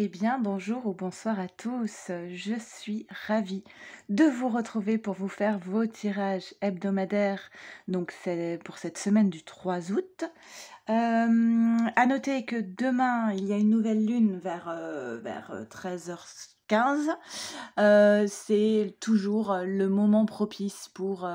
Eh bien, bonjour ou bonsoir à tous. Je suis ravie de vous retrouver pour vous faire vos tirages hebdomadaires. Donc, c'est pour cette semaine du 3 août. À noter que demain, il y a une nouvelle lune vers 13h15. C'est toujours le moment propice pour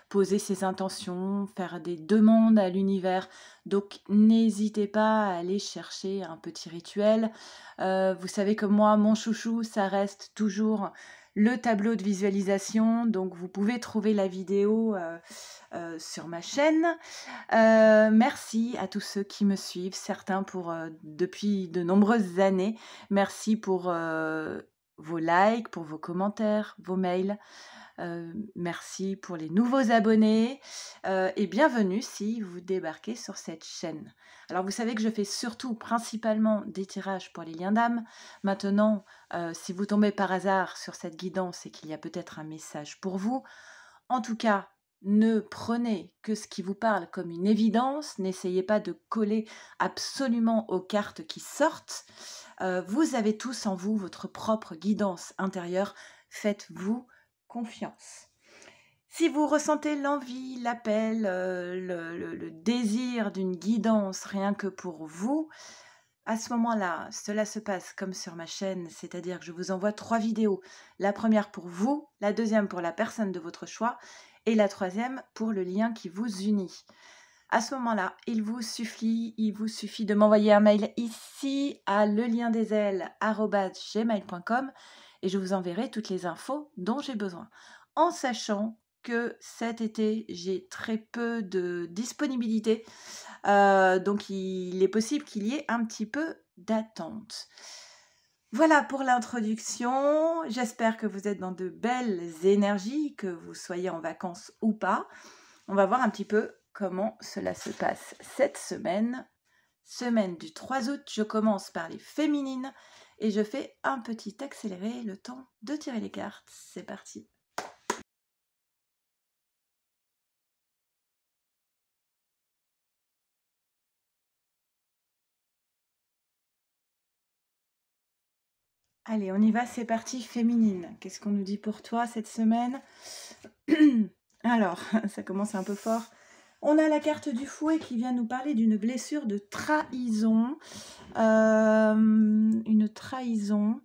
poser ses intentions, faire des demandes à l'univers. Donc, n'hésitez pas à aller chercher un petit rituel. Vous savez que moi, mon chouchou, ça reste toujours le tableau de visualisation. Donc, vous pouvez trouver la vidéo sur ma chaîne. Merci à tous ceux qui me suivent, certains depuis de nombreuses années. Merci pour vos likes, pour vos commentaires, vos mails. Merci pour les nouveaux abonnés et bienvenue si vous débarquez sur cette chaîne. Alors vous savez que je fais surtout principalement des tirages pour les liens d'âme. Maintenant, si vous tombez par hasard sur cette guidance, c'est qu'il y a peut-être un message pour vous. En tout cas, ne prenez que ce qui vous parle comme une évidence, n'essayez pas de coller absolument aux cartes qui sortent. Vous avez tous en vous votre propre guidance intérieure, faites-vous confiance. Si vous ressentez l'envie, l'appel, le désir d'une guidance rien que pour vous, à ce moment-là, cela se passe comme sur ma chaîne, c'est-à-dire que je vous envoie 3 vidéos. La première pour vous, la deuxième pour la personne de votre choix et la troisième pour le lien qui vous unit. À ce moment-là, il vous suffit de m'envoyer un mail ici à leliendesailes@gmail.com et je vous enverrai toutes les infos dont j'ai besoin. En sachant que cet été, j'ai très peu de disponibilité, donc il est possible qu'il y ait un petit peu d'attente. Voilà pour l'introduction. J'espère que vous êtes dans de belles énergies, que vous soyez en vacances ou pas. On va voir un petit peu comment cela se passe cette semaine. Semaine du 3 août, je commence par les féminines et je fais un petit accéléré, le temps de tirer les cartes. C'est parti. Allez, on y va, c'est parti, féminine. Qu'est-ce qu'on nous dit pour toi cette semaine? Alors, ça commence un peu fort. On a la carte du fouet qui vient nous parler d'une blessure de trahison. Une trahison.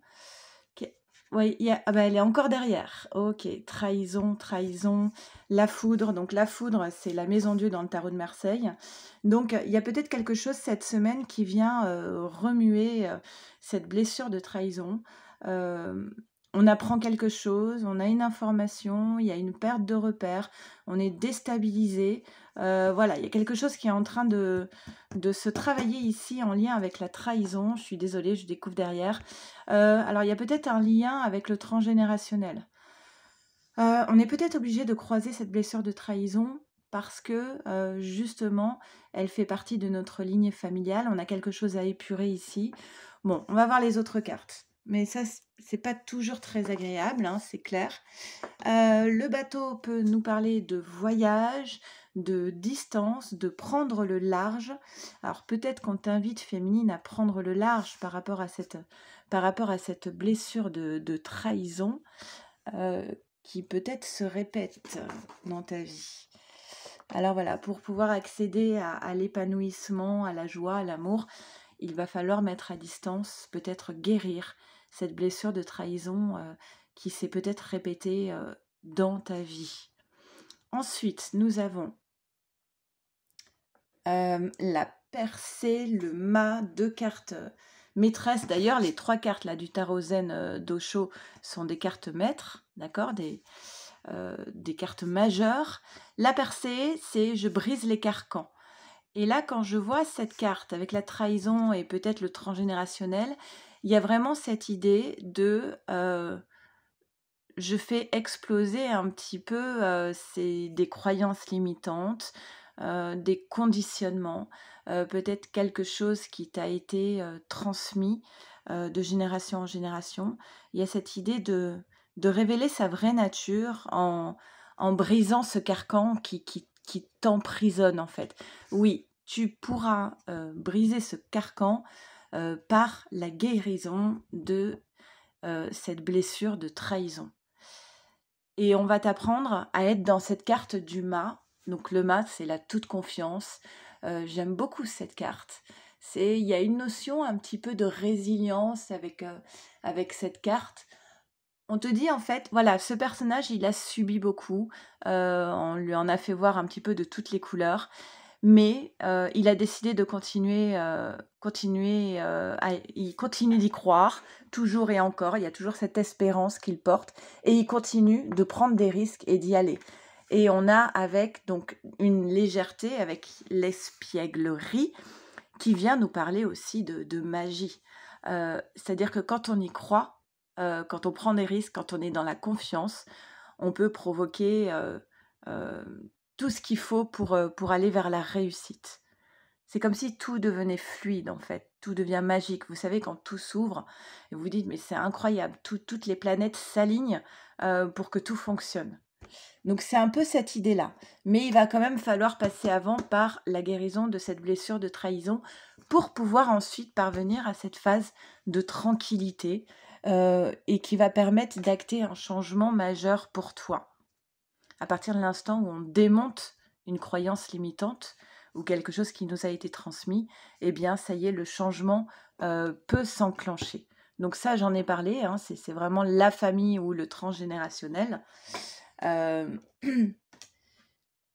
Oui, elle est encore derrière. Ok, trahison, trahison, la foudre. Donc la foudre, c'est la maison Dieu dans le tarot de Marseille. Donc il y a peut-être quelque chose cette semaine qui vient remuer cette blessure de trahison. Euh, on apprend quelque chose, on a une information, il y a une perte de repère, on est déstabilisé. Voilà, il y a quelque chose qui est en train de se travailler ici en lien avec la trahison. Je suis désolée, je découvre derrière. Alors, il y a peut-être un lien avec le transgénérationnel. On est peut-être obligé de croiser cette blessure de trahison parce que, justement, elle fait partie de notre lignée familiale. On a quelque chose à épurer ici. Bon, on va voir les autres cartes. Mais ça, c'est pas toujours très agréable, hein, c'est clair. Le bateau peut nous parler de voyage, de distance, de prendre le large. Alors peut-être qu'on t'invite, féminine, à prendre le large par rapport à cette blessure de trahison qui peut-être se répète dans ta vie. Alors voilà, pour pouvoir accéder à l'épanouissement, à la joie, à l'amour, il va falloir mettre à distance, peut-être guérir cette blessure de trahison qui s'est peut-être répétée dans ta vie. Ensuite, nous avons la percée, le mât, 2 cartes maîtresses. D'ailleurs, les 3 cartes là, du tarot zen d'Osho sont des cartes maîtres, d'accord, des cartes majeures. La percée, c'est je brise les carcans. Et là, quand je vois cette carte avec la trahison et peut-être le transgénérationnel, il y a vraiment cette idée de je fais exploser un petit peu des croyances limitantes, des conditionnements, peut-être quelque chose qui t'a été transmis de génération en génération. Il y a cette idée de révéler sa vraie nature en brisant ce carcan qui t'emprisonne en fait. Oui, tu pourras briser ce carcan par la guérison de cette blessure de trahison. Et on va t'apprendre à être dans cette carte du mât. Donc le mât, c'est la toute confiance. J'aime beaucoup cette carte. Il y a une notion un petit peu de résilience avec cette carte. On te dit en fait, voilà, ce personnage, il a subi beaucoup. On lui en a fait voir un petit peu de toutes les couleurs. Mais il a décidé de il continue d'y croire, toujours et encore. Il y a toujours cette espérance qu'il porte. Et il continue de prendre des risques et d'y aller. Et on a avec donc une légèreté, avec l'espièglerie, qui vient nous parler aussi de magie. C'est-à-dire que quand on y croit, quand on prend des risques, quand on est dans la confiance, on peut provoquer tout ce qu'il faut pour aller vers la réussite. C'est comme si tout devenait fluide en fait, tout devient magique. Vous savez, quand tout s'ouvre, et vous vous dites mais c'est incroyable, toutes les planètes s'alignent pour que tout fonctionne. Donc c'est un peu cette idée-là. Mais il va quand même falloir passer avant par la guérison de cette blessure de trahison pour pouvoir ensuite parvenir à cette phase de tranquillité et qui va permettre d'acter un changement majeur pour toi. À partir de l'instant où on démonte une croyance limitante ou quelque chose qui nous a été transmis, eh bien ça y est, le changement peut s'enclencher. Donc ça, j'en ai parlé, hein, c'est vraiment la famille ou le transgénérationnel.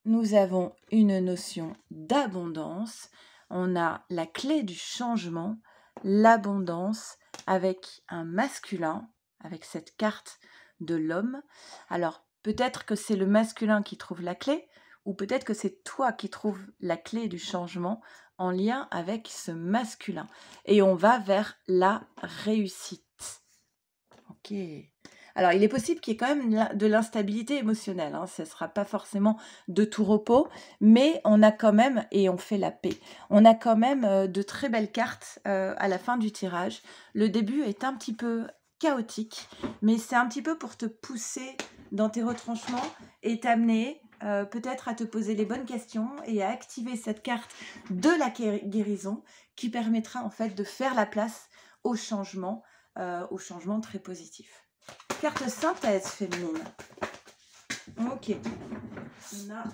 Nous avons une notion d'abondance. On a la clé du changement, l'abondance avec un masculin, avec cette carte de l'homme. Alors, peut-être que c'est le masculin qui trouve la clé, ou peut-être que c'est toi qui trouves la clé du changement en lien avec ce masculin. Et on va vers la réussite. Ok. Alors, il est possible qu'il y ait quand même de l'instabilité émotionnelle. Hein. Ce ne sera pas forcément de tout repos, mais on a quand même, et on fait la paix, on a quand même de très belles cartes à la fin du tirage. Le début est un petit peu chaotique, mais c'est un petit peu pour te pousser dans tes retranchements et t'amener peut-être à te poser les bonnes questions et à activer cette carte de la guérison qui permettra en fait de faire la place au changement très positif. Carte synthèse féminine. Ok. On a...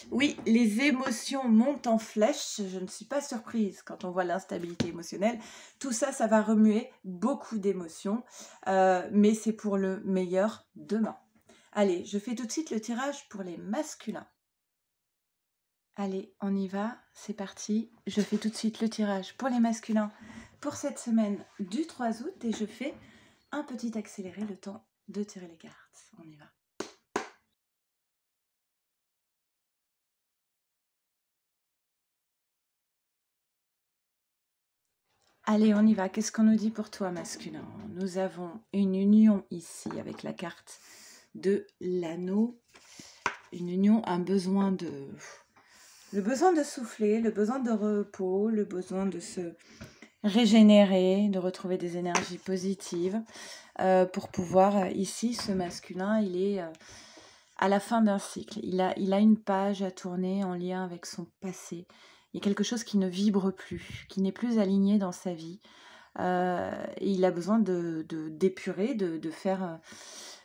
Oui, les émotions montent en flèche. Je ne suis pas surprise quand on voit l'instabilité émotionnelle. Tout ça, ça va remuer beaucoup d'émotions. Mais c'est pour le meilleur demain. Allez, je fais tout de suite le tirage pour les masculins. Allez, on y va. C'est parti. Je fais tout de suite le tirage pour les masculins pour cette semaine du 3 août. Et je fais un petit accéléré, le temps de tirer les cartes. On y va. Allez, on y va. Qu'est-ce qu'on nous dit pour toi, masculin? Nous avons une union ici avec la carte de l'anneau. Une union, le besoin de souffler, le besoin de repos, le besoin de se régénérer, de retrouver des énergies positives pour pouvoir, ici, ce masculin, il est à la fin d'un cycle. Il a une page à tourner en lien avec son passé. Il y a quelque chose qui ne vibre plus, qui n'est plus aligné dans sa vie. Et il a besoin d'épurer, de faire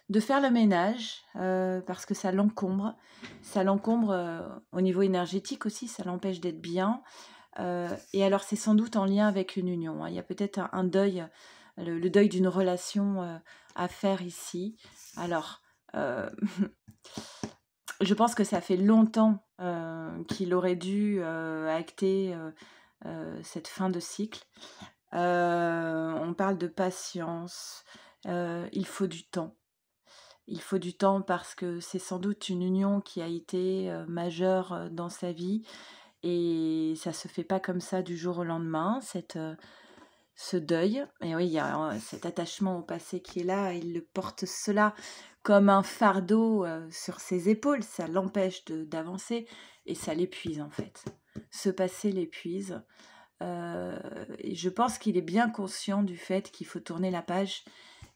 le ménage parce que ça l'encombre. Ça l'encombre au niveau énergétique aussi, ça l'empêche d'être bien. Et alors, c'est sans doute en lien avec une union. Hein. Il y a peut-être un deuil, le deuil d'une relation à faire ici. Alors, je pense que ça fait longtemps qu'il aurait dû acter cette fin de cycle. On parle de patience. Il faut du temps. Il faut du temps parce que c'est sans doute une union qui a été majeure dans sa vie et ça se fait pas comme ça du jour au lendemain, ce deuil. Et oui, il y a cet attachement au passé qui est là, il le porte cela comme un fardeau sur ses épaules, ça l'empêche d'avancer et ça l'épuise en fait. Ce passé l'épuise. Et je pense qu'il est bien conscient du fait qu'il faut tourner la page,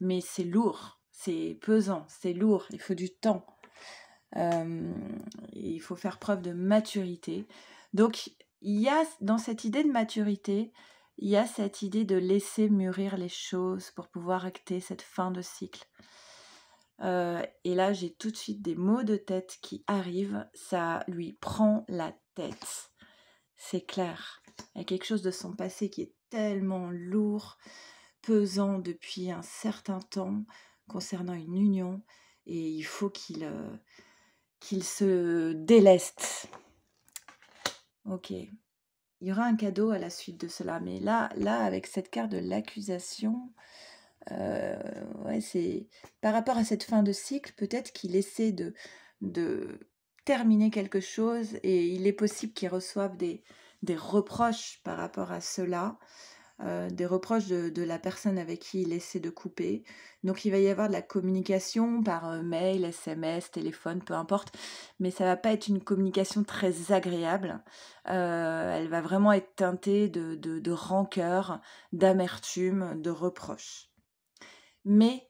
mais c'est lourd, c'est pesant, c'est lourd, il faut du temps. Il faut faire preuve de maturité. Donc, il y a dans cette idée de maturité, il y a cette idée de laisser mûrir les choses pour pouvoir acter cette fin de cycle. Et là, j'ai tout de suite des maux de tête qui arrivent, ça lui prend la tête. C'est clair. Il y a quelque chose de son passé qui est tellement lourd, pesant depuis un certain temps concernant une union, et il faut qu'il se déleste. Ok. Il y aura un cadeau à la suite de cela, mais là avec cette carte de l'accusation, ouais, c'est par rapport à cette fin de cycle, peut-être qu'il essaie de terminer quelque chose, et il est possible qu'il reçoive des reproches par rapport à cela, des reproches de la personne avec qui il essaie de couper. Donc il va y avoir de la communication par mail, SMS, téléphone, peu importe, mais ça va pas être une communication très agréable. Elle va vraiment être teintée de rancœur, d'amertume, de reproches. Mais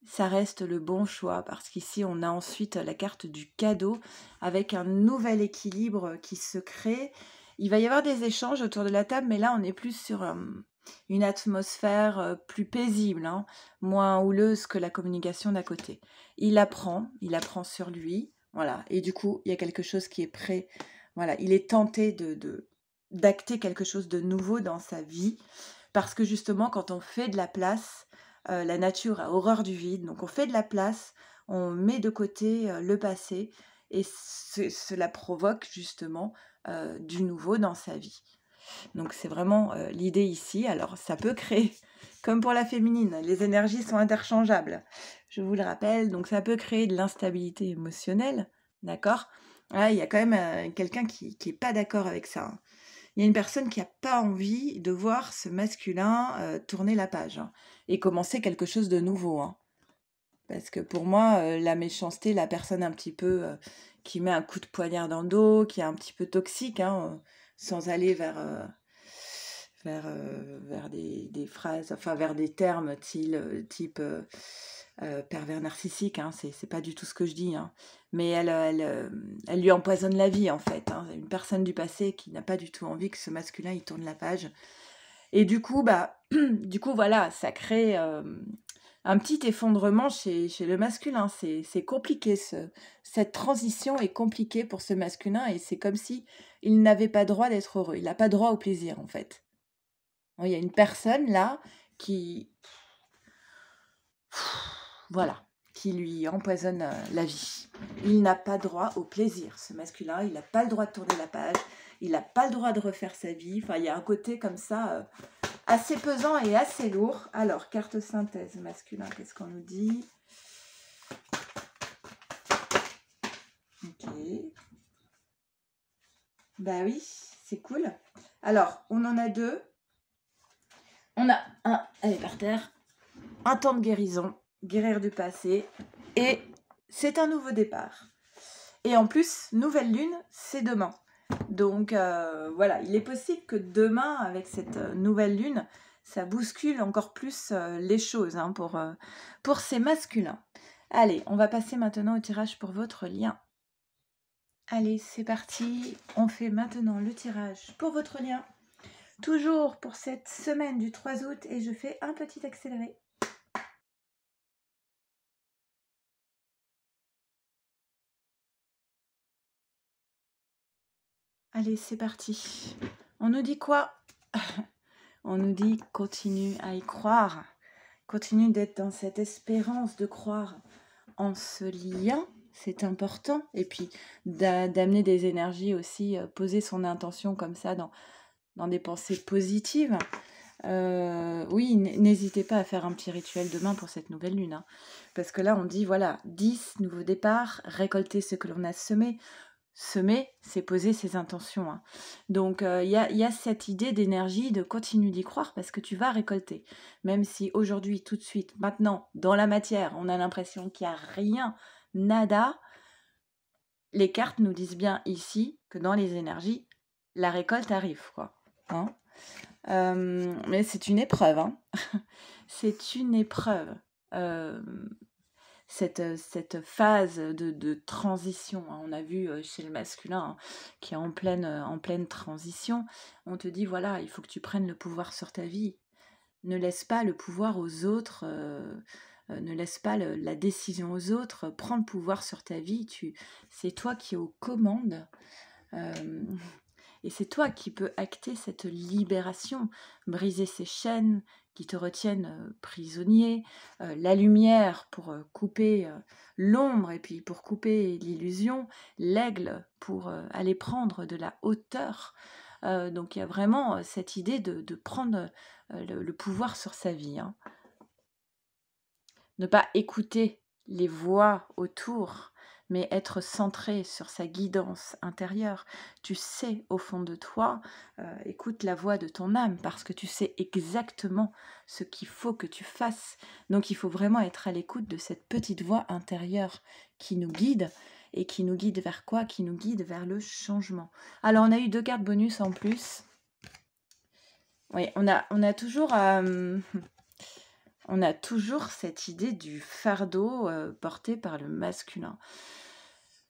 ça reste le bon choix, parce qu'ici on a ensuite la carte du cadeau avec un nouvel équilibre qui se crée. Il va y avoir des échanges autour de la table, mais là on est plus sur une atmosphère plus paisible, hein, moins houleuse que la communication d'à côté. Il apprend sur lui, voilà, et du coup il y a quelque chose qui est prêt. Voilà, il est tenté d'acter quelque chose de nouveau dans sa vie, parce que justement quand on fait de la place, la nature a horreur du vide, donc on fait de la place, on met de côté le passé, et cela provoque justement du nouveau dans sa vie. Donc c'est vraiment l'idée ici. Alors ça peut créer, comme pour la féminine, les énergies sont interchangeables, je vous le rappelle, donc ça peut créer de l'instabilité émotionnelle, d'accord? Ah, il y a quand même quelqu'un qui n'est pas d'accord avec ça, hein. Il y a une personne qui n'a pas envie de voir ce masculin tourner la page, hein, et commencer quelque chose de nouveau, hein. Parce que pour moi, la méchanceté, la personne un petit peu qui met un coup de poignard dans le dos, qui est un petit peu toxique, hein, sans aller vers des phrases, enfin vers des termes type pervers narcissique, hein, c'est pas du tout ce que je dis, hein. Mais elle lui empoisonne la vie en fait, hein. Une personne du passé qui n'a pas du tout envie que ce masculin il tourne la page. Et du coup, du coup voilà, ça crée un petit effondrement chez le masculin. C'est compliqué, cette transition est compliquée pour ce masculin, et c'est comme si il n'avait pas droit d'être heureux. Il n'a pas droit au plaisir en fait. Il y a une personne là qui, voilà, qui lui empoisonne la vie. Il n'a pas droit au plaisir, ce masculin. Il n'a pas le droit de tourner la page. Il n'a pas le droit de refaire sa vie. Enfin, il y a un côté comme ça assez pesant et assez lourd. Alors, carte synthèse masculin, qu'est-ce qu'on nous dit? Ok. Bah oui, c'est cool. Alors, on en a deux. On a un, elle est par terre, un temps de guérison, guérir du passé, et c'est un nouveau départ. Et en plus, nouvelle lune, c'est demain. Donc voilà, il est possible que demain, avec cette nouvelle lune, ça bouscule encore plus les choses, hein, pour ces masculins. Allez, on va passer maintenant au tirage pour votre lien. Allez, c'est parti. On fait maintenant le tirage pour votre lien. Toujours pour cette semaine du 3 août, et je fais un petit accéléré. Allez, c'est parti. On nous dit quoi? On nous dit continue à y croire. Continue d'être dans cette espérance de croire en ce lien, c'est important. Et puis d'amener des énergies aussi, poser son intention comme ça dans des pensées positives. Oui, n'hésitez pas à faire un petit rituel demain pour cette nouvelle lune, hein. Parce que là, on dit, voilà, 10 nouveaux départs, récolter ce que l'on a semé. Semer, c'est poser ses intentions, hein. Donc, il y a cette idée d'énergie, de continue d'y croire, parce que tu vas récolter. Même si aujourd'hui, tout de suite, maintenant, dans la matière, on a l'impression qu'il n'y a rien, nada, les cartes nous disent bien ici que dans les énergies, la récolte arrive, quoi, hein. Mais c'est une épreuve, hein. C'est une épreuve. cette phase de transition, hein. On a vu chez le masculin, hein, qui est en pleine transition. On te dit, voilà, il faut que tu prennes le pouvoir sur ta vie. Ne laisse pas le pouvoir aux autres, ne laisse pas la décision aux autres. Prends le pouvoir sur ta vie. C'est toi qui es aux commandes. Et c'est toi qui peux acter cette libération, briser ces chaînes qui te retiennent prisonnier, la lumière pour couper l'ombre et puis pour couper l'illusion, l'aigle pour aller prendre de la hauteur. Donc il y a vraiment cette idée de prendre le pouvoir sur sa vie, hein. Ne pas écouter les voix autour, mais être centré sur sa guidance intérieure. Tu sais au fond de toi, écoute la voix de ton âme parce que tu sais exactement ce qu'il faut que tu fasses. Donc il faut vraiment être à l'écoute de cette petite voix intérieure qui nous guide. Et qui nous guide vers quoi? Qui nous guide vers le changement. Alors on a eu 2 cartes bonus en plus. Oui, on a toujours... on a toujours cette idée du fardeau porté par le masculin.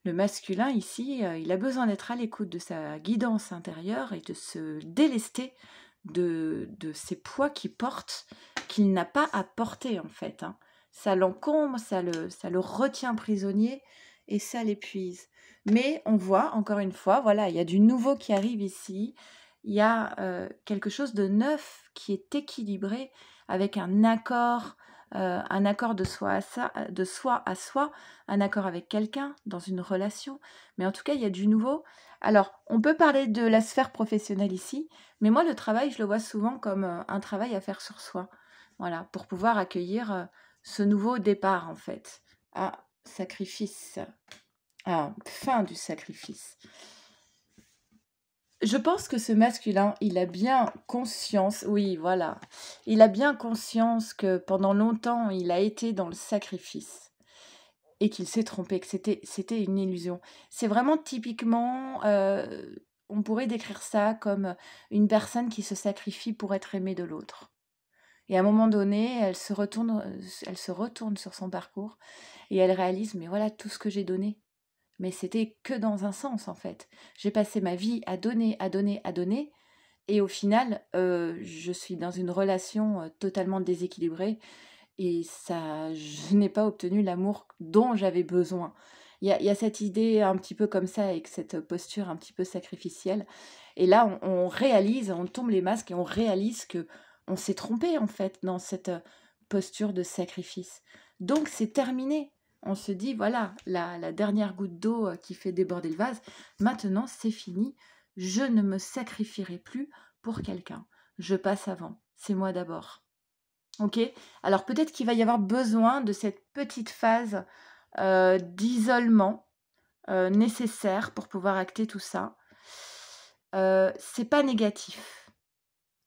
Le masculin, ici, il a besoin d'être à l'écoute de sa guidance intérieure et de se délester de ces poids qu'il porte, qu'il n'a pas à porter, en fait, hein. Ça l'encombre, ça le retient prisonnier et ça l'épuise. Mais on voit, encore une fois, voilà, il y a du nouveau qui arrive ici. Il y a quelque chose de neuf qui est équilibré avec un accord de soi à soi, un accord avec quelqu'un dans une relation. Mais en tout cas, il y a du nouveau. Alors, on peut parler de la sphère professionnelle ici, mais moi, le travail, je le vois souvent comme un travail à faire sur soi. Voilà, pour pouvoir accueillir ce nouveau départ, en fait. Ah, sacrifice. Ah, fin du sacrifice. Je pense que ce masculin, il a bien conscience, oui, voilà, il a bien conscience que pendant longtemps, il a été dans le sacrifice et qu'il s'est trompé, que c'était une illusion. C'est vraiment typiquement, on pourrait décrire ça comme une personne qui se sacrifie pour être aimée de l'autre. Et à un moment donné, elle se retourne sur son parcours et elle réalise, mais voilà tout ce que j'ai donné. Mais c'était que dans un sens, en fait. J'ai passé ma vie à donner, à donner, à donner. Et au final, je suis dans une relation totalement déséquilibrée. Et ça, je n'ai pas obtenu l'amour dont j'avais besoin. Il y a cette idée un petit peu comme ça, avec cette posture un petit peu sacrificielle. Et là, on réalise, on tombe les masques et on réalise que on s'est trompé, en fait, dans cette posture de sacrifice. Donc, c'est terminé. On se dit, voilà, la dernière goutte d'eau qui fait déborder le vase, maintenant, c'est fini. Je ne me sacrifierai plus pour quelqu'un. Je passe avant. C'est moi d'abord. Ok? Alors, peut-être qu'il va y avoir besoin de cette petite phase d'isolement nécessaire pour pouvoir acter tout ça. C'est pas négatif.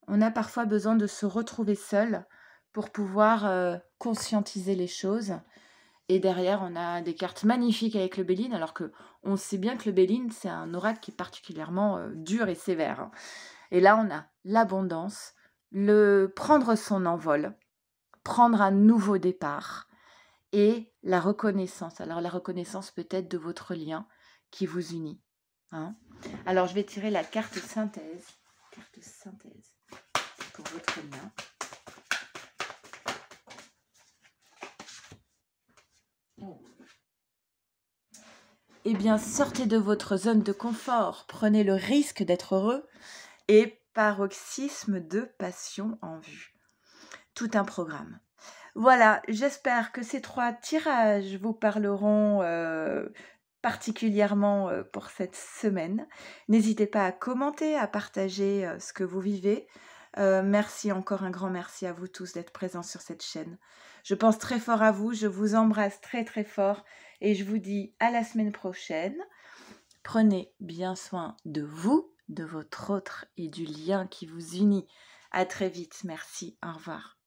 On a parfois besoin de se retrouver seul pour pouvoir conscientiser les choses. Et derrière, on a des cartes magnifiques avec le Béline, alors que on sait bien que le Béline, c'est un oracle qui est particulièrement dur et sévère, hein. Et là, on a l'abondance, le prendre son envol, prendre un nouveau départ et la reconnaissance. Alors, la reconnaissance peut-être de votre lien qui vous unit, hein. Alors, je vais tirer la carte synthèse. Carte synthèse pour votre lien. Eh bien, sortez de votre zone de confort, prenez le risque d'être heureux et paroxysme de passion en vue. Tout un programme. Voilà, j'espère que ces 3 tirages vous parleront particulièrement pour cette semaine. N'hésitez pas à commenter, à partager ce que vous vivez. Merci, encore un grand merci à vous tous d'être présents sur cette chaîne. Je pense très fort à vous, je vous embrasse très très fort et je vous dis à la semaine prochaine. Prenez bien soin de vous, de votre autre et du lien qui vous unit. À très vite, merci, au revoir.